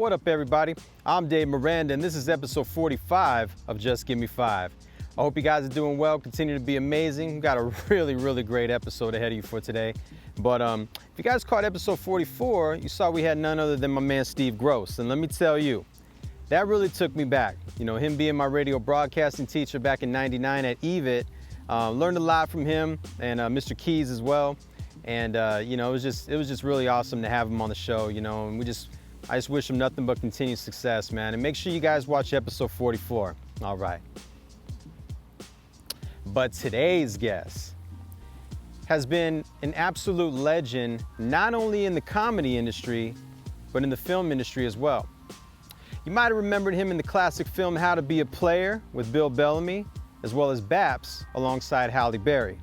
What up, everybody? I'm Dave Miranda, and this is episode 45 of Just Give Me 5. I hope you guys are doing well, continue to be amazing. We've got a really great episode ahead of you for today. But if you guys caught episode 44, you saw we had none other than my man Steve Gross. And let me tell you, that really took me back. You know, him being my radio broadcasting teacher back in '99 at EVIT, learned a lot from him and Mr. Keys as well. And you know, it was just really awesome to have him on the show, you know, and I just wish him nothing but continued success, man. And make sure you guys watch episode 44. All right. But today's guest has been an absolute legend, not only in the comedy industry, but in the film industry as well. You might have remembered him in the classic film How to Be a Player with Bill Bellamy, as well as Baps alongside Halle Berry.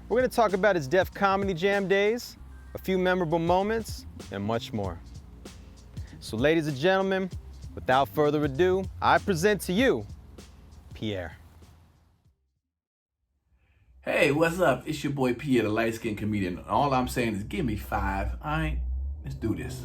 We're gonna talk about his Def Comedy Jam days, a few memorable moments, and much more. So ladies and gentlemen, without further ado, I present to you, Pierre. Hey, what's up? It's your boy Pierre, the light-skinned comedian. All I'm saying is give me 5. All right, let's do this.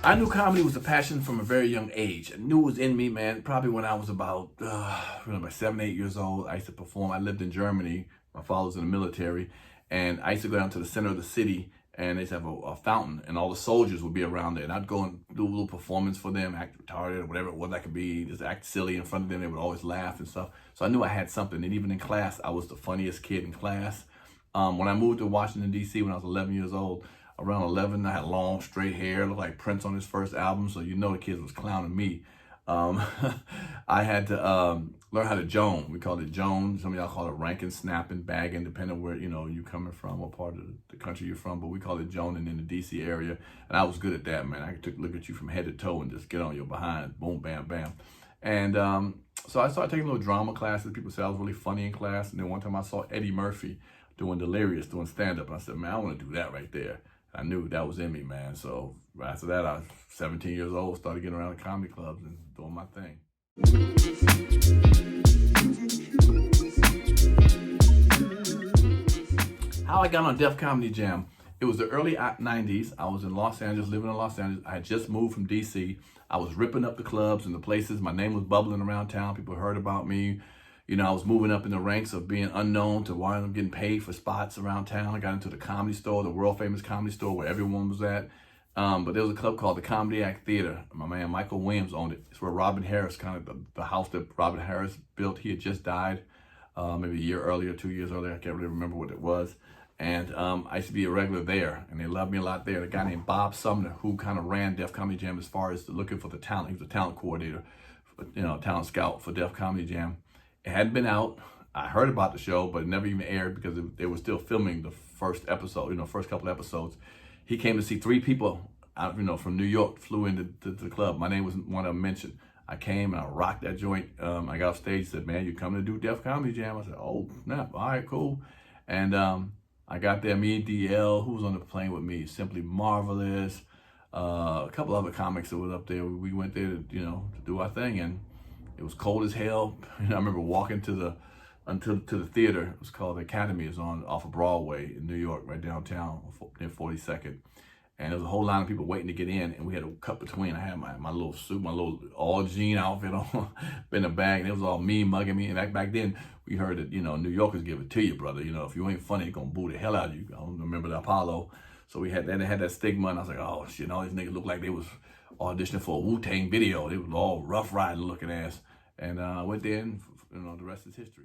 I knew comedy was a passion from a very young age. I knew it was in me, man. Probably when I was about 7, 8 years old. I used to perform. I lived in Germany. My father was in the military. And I used to go down to the center of the city, and they used to have a fountain, and all the soldiers would be around there. And I'd go and do a little performance for them, act retarded or whatever it was I could be, just act silly in front of them. They would always laugh and stuff. So I knew I had something. And even in class, I was the funniest kid in class. When I moved to Washington, D.C. when I was 11 years old, around 11, I had long, straight hair, looked like Prince on his first album, so you know the kids was clowning me. I had to learn how to Joan. We called it Joan. Some of y'all call it ranking, snapping, bagging, depending on where, you know, you coming from, what part of the country you're from, but we call it Joaning in the D.C. area, and I was good at that, man. I could look at you from head to toe and just get on your behind, boom, bam, bam. And so I started taking little drama classes. People said I was really funny in class, and then one time I saw Eddie Murphy doing Delirious, doing stand-up, and I said, man, I want to do that right there. I knew that was in me, man. So after that, I was 17 years old, started getting around the comedy clubs and doing my thing. How I got on Def Comedy Jam. It was the early 90s. I was in Los Angeles, living in Los Angeles. I had just moved from DC. I was ripping up the clubs and the places. My name was bubbling around town. People heard about me. You know, I was moving up in the ranks of being unknown to why I'm getting paid for spots around town. I got into the Comedy Store, the world famous Comedy Store where everyone was at. But there was a club called the Comedy Act Theater. My man Michael Williams owned it. It's where Robin Harris, kind of the house that Robin Harris built. He had just died maybe a year earlier, 2 years earlier. I can't really remember what it was. And I used to be a regular there, and they loved me a lot there. A guy named Bob Sumner, who kind of ran Def Comedy Jam as far as looking for the talent. He was a talent coordinator, you know, talent scout for Def Comedy Jam. It hadn't been out. I heard about the show, but it never even aired because they were still filming the first episode, you know, first couple episodes. He came to see 3 people out, you know, from New York, flew into the club. My name was one of them mentioned. I came and I rocked that joint. I got off stage, said, man, you coming to do Def Comedy Jam? I said, oh, snap, all right, cool. And I got there, me and DL, who was on the plane with me, Simply Marvelous, a couple other comics that was up there. We went there to, you know, to do our thing, and it was cold as hell. You know, I remember walking to the theater. It was called the Academy. It was off of Broadway in New York, right downtown, near 42nd. And there was a whole line of people waiting to get in, and we had a cut between. I had my little suit, my little all jean outfit on, in the bag, and it was all me mugging me. And back then, we heard that, you know, New Yorkers give it to you, brother. You know, if you ain't funny, they're gonna boo the hell out of you. I don't remember the Apollo. So we had that stigma, and I was like, oh shit, all these niggas look like they was auditioning for a Wu-Tang video. They was all rough riding looking ass. And I went there, and you know, the rest is history.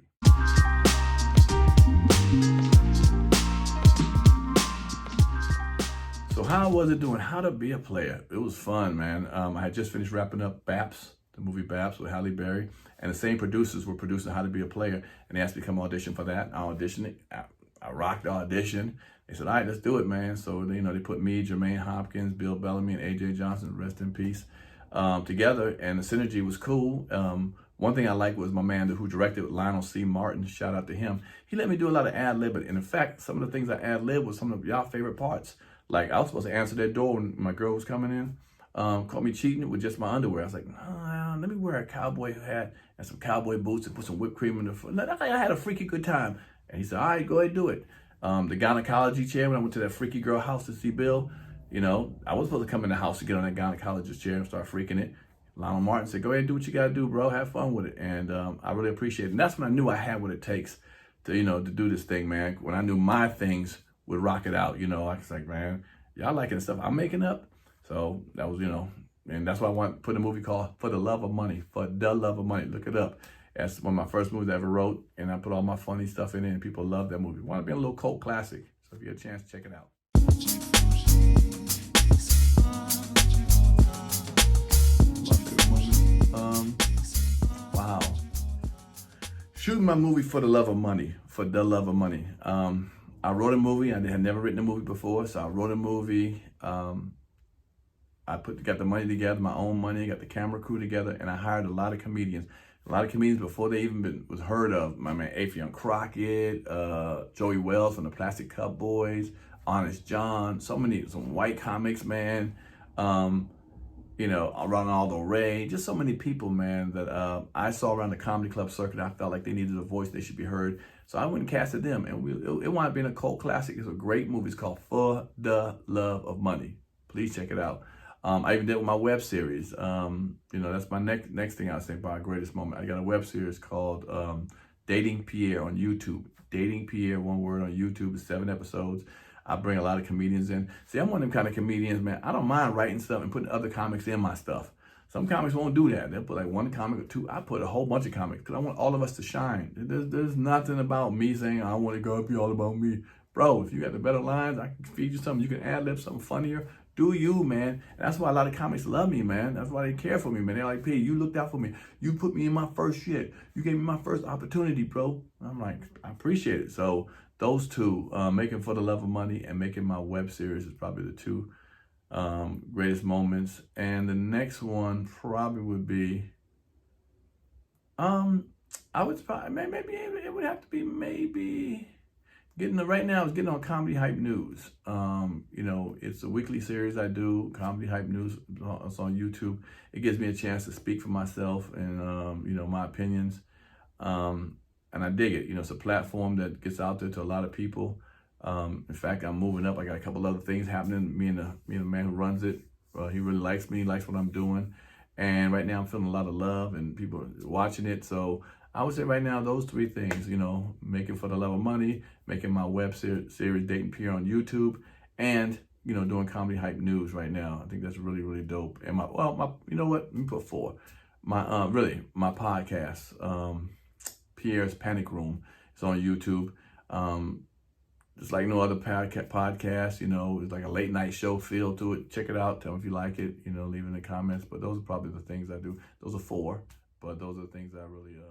So how was it doing How to Be a Player? It was fun, man. I had just finished wrapping up Baps, the movie Baps with Halle Berry, and the same producers were producing How to Be a Player, and they asked me to come audition for that. I auditioned it. I rocked the audition. They said, all right, let's do it, man. So, you know, they put me, Jermaine Hopkins, Bill Bellamy, and A.J. Johnson, rest in peace, together, and the synergy was cool. One thing I liked was my man who directed, Lionel C. Martin, shout out to him. He let me do a lot of ad-lib, and in fact, some of the things I ad-lib was some of y'all favorite parts. Like, I was supposed to answer that door when my girl was coming in, caught me cheating with just my underwear. I was like, no, let me wear a cowboy hat and some cowboy boots and put some whipped cream in the front. I had a freaky good time. And he said, all right, go ahead, do it. The gynecology chair, when I went to that freaky girl house to see Bill, you know, I was supposed to come in the house to get on that gynecologist chair and start freaking it. Lionel Martin said, go ahead and do what you got to do, bro. Have fun with it. And I really appreciate it. And that's when I knew I had what it takes to, you know, to do this thing, man. When I knew my things would rock it out, you know, I was like, man, y'all liking the stuff I'm making up. So that was, you know, and that's why I want to put a movie called For the Love of Money. For the Love of Money. Look it up. That's one of my first movies I ever wrote. And I put all my funny stuff in it, and people love that movie. Want to be a little cult classic. So if you get a chance, check it out. Wow. Shooting my movie For the Love of Money. For the Love of Money. I wrote a movie. I had never written a movie before, so I wrote a movie. I got the money together, my own money, got the camera crew together, and I hired a lot of comedians. A lot of comedians before they even was heard of. My man Afion Crockett, Joey Wells from the Plastic Cup Boys, Honest John, some white comics, man. You know, Ronaldo Ray, just so many people, man, that I saw around the comedy club circuit. I felt like they needed a voice, they should be heard. So I went and casted them, and it wound up being a cult classic. It's a great movie. It's called For the Love of Money. Please check it out. I even did with my web series. You know, that's my next thing I say about our greatest moment. I got a web series called Dating Pierre on YouTube. Dating Pierre, one word, on YouTube. It's 7 episodes. I bring a lot of comedians in. See, I'm one of them kind of comedians, man. I don't mind writing stuff and putting other comics in my stuff. Some comics won't do that. They'll put like one comic or two. I put a whole bunch of comics because I want all of us to shine. There's nothing about me saying, I want to go be all about me. Bro, if you got the better lines, I can feed you something. You can ad-lib something funnier. Do you, man. And that's why a lot of comics love me, man. That's why they care for me, man. They're like, P, you looked out for me. You put me in my first shit. You gave me my first opportunity, bro. I'm like, I appreciate it. So those two, making For the Love of Money and making my web series, is probably the two greatest moments. And the next one probably would be, I would probably, maybe it would have to be maybe right now it's getting on Comedy Hype News. You know, it's a weekly series I do, Comedy Hype News. It's on YouTube. It gives me a chance to speak for myself and, you know, my opinions. And I dig it. You know, it's a platform that gets out there to a lot of people. In fact, I'm moving up. I got a couple other things happening. Me and the man who runs it, he really likes me, likes what I'm doing. And right now I'm feeling a lot of love and people are watching it. So I would say right now, those 3 things, you know, making For the Love of Money, making my web series Dating Pierre on YouTube, and, you know, doing Comedy Hype News right now. I think that's really, really dope. And you know what? Let me put 4. My podcast, Pierre's Panic Room. It's on YouTube. It's like no other podcast, you know, it's like a late night show feel to it. Check it out. Tell me if you like it, you know, leave it in the comments. But those are probably the things I do. Those are 4, but those are the things I really enjoy.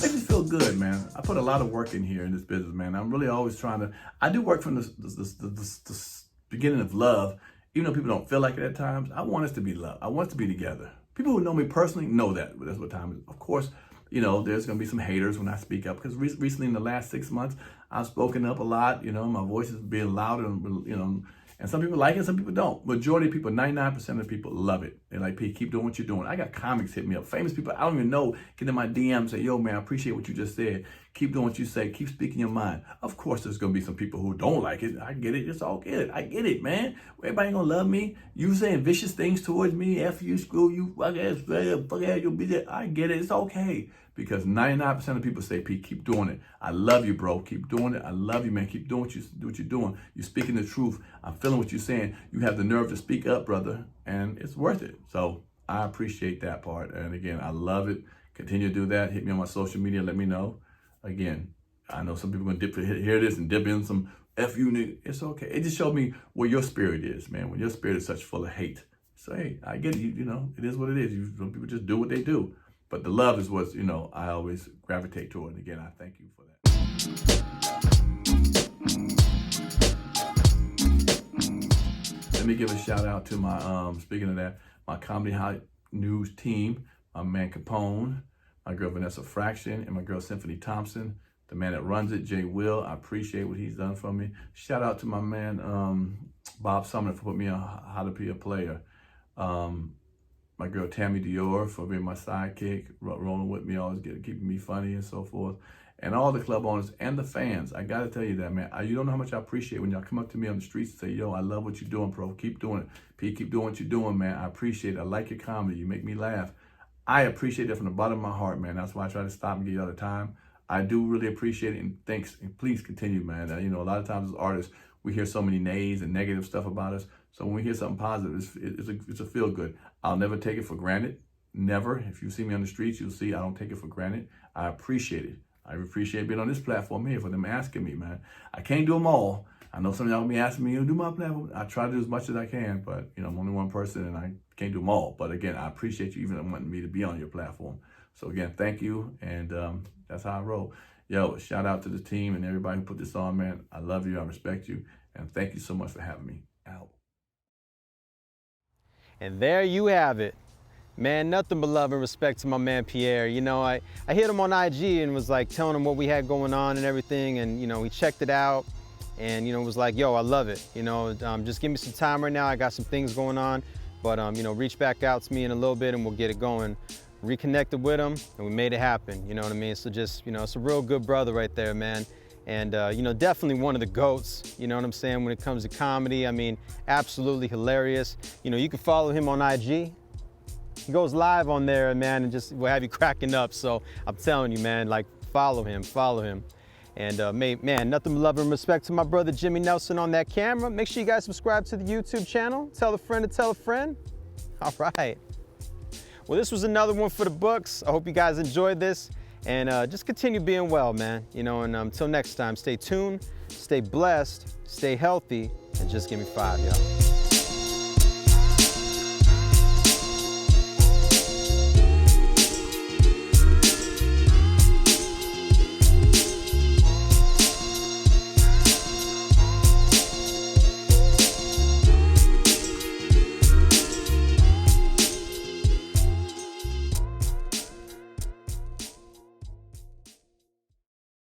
Makes me feel good, man. I put a lot of work in here in this business, man. I'm really always trying to, I do work from the beginning of love. Even though people don't feel like it at times, I want us to be loved. I want us to be together. People who know me personally know that. That's what time it is. Of course, you know, there's going to be some haters when I speak up. Because recently in the last 6 months, I've spoken up a lot. You know, my voice is being louder. And, you know, and some people like it, some people don't. Majority of people, 99% of people love it. They're like, P, keep doing what you're doing. I got comics hit me up. Famous people I don't even know get in my DM and say, yo, man, I appreciate what you just said. Keep doing what you say. Keep speaking your mind. Of course, there's going to be some people who don't like it. I get it. It's all good. I get it, man. Everybody going to love me. You saying vicious things towards me. F you, screw you, fuck ass, fuck ass, you'll be there. I get it. It's okay. Because 99% of people say, Pete, keep doing it. I love you, bro. Keep doing it. I love you, man. Keep doing what you're doing. You're speaking the truth. I'm feeling what you're saying. You have the nerve to speak up, brother. And it's worth it. So I appreciate that part. And again, I love it. Continue to do that. Hit me on my social media. Let me know. Again, I know some people are going to hear this and dip in some F you nigga. It's okay. It just showed me where your spirit is, man. When your spirit is such full of hate. So, hey, I get it. You know, it is what it is. Some people just do what they do. But the love is what, you know, I always gravitate toward. And again, I thank you for that. Let me give a shout out to my, speaking of that, my Comedy Hype News team, my man Capone, my girl Vanessa Fraction, and my girl Symphony Thompson, the man that runs it, Jay Will. I appreciate what he's done for me. Shout out to my man, Bob Sumner, for putting me on How to Be a Player. my girl Tammy Dior for being my sidekick, rolling with me, always keeping me funny and so forth. And all the club owners and the fans. I gotta tell you that, man. You don't know how much I appreciate when y'all come up to me on the streets and say, yo, I love what you're doing, bro. Keep doing it. Pete, keep doing what you're doing, man. I appreciate it. I like your comedy. You make me laugh. I appreciate it from the bottom of my heart, man. That's why I try to stop and give you all the time. I do really appreciate it, and thanks. And please continue, man. You know, a lot of times as artists, we hear so many nays and negative stuff about us. So when we hear something positive, it's a feel good. I'll never take it for granted. Never. If you see me on the streets, you'll see I don't take it for granted. I appreciate it. I appreciate being on this platform here for them asking me, man. I can't do them all. I know some of y'all will be asking me, you know, do my platform. I try to do as much as I can, but, you know, I'm only one person and I can't do them all. But again, I appreciate you even wanting me to be on your platform. So again, thank you. And that's how I roll. Yo, shout out to the team and everybody who put this on, man. I love you. I respect you. And thank you so much for having me. Out. And there you have it. Man, nothing but love and respect to my man Pierre. You know, I hit him on IG and was like telling him what we had going on and everything, and you know, he checked it out and you know, was like, yo, I love it. You know, just give me some time right now. I got some things going on, but you know, reach back out to me in a little bit and we'll get it going. Reconnected with him and we made it happen, you know what I mean? So just, you know, it's a real good brother right there, man. And you know, definitely one of the GOATs, you know what I'm saying, when it comes to comedy. I mean, absolutely hilarious. You know, you can follow him on IG. He goes live on there, man, and just will have you cracking up. So I'm telling you, man, like, follow him. And man, nothing but love and respect to my brother Jimmy Nelson on that camera. Make sure you guys subscribe to the YouTube channel. Tell a friend to tell a friend. All right. Well, this was another one for the books. I hope you guys enjoyed this. And just continue being well, man. You know, and until next time, stay tuned, stay blessed, stay healthy, and just give me 5, y'all.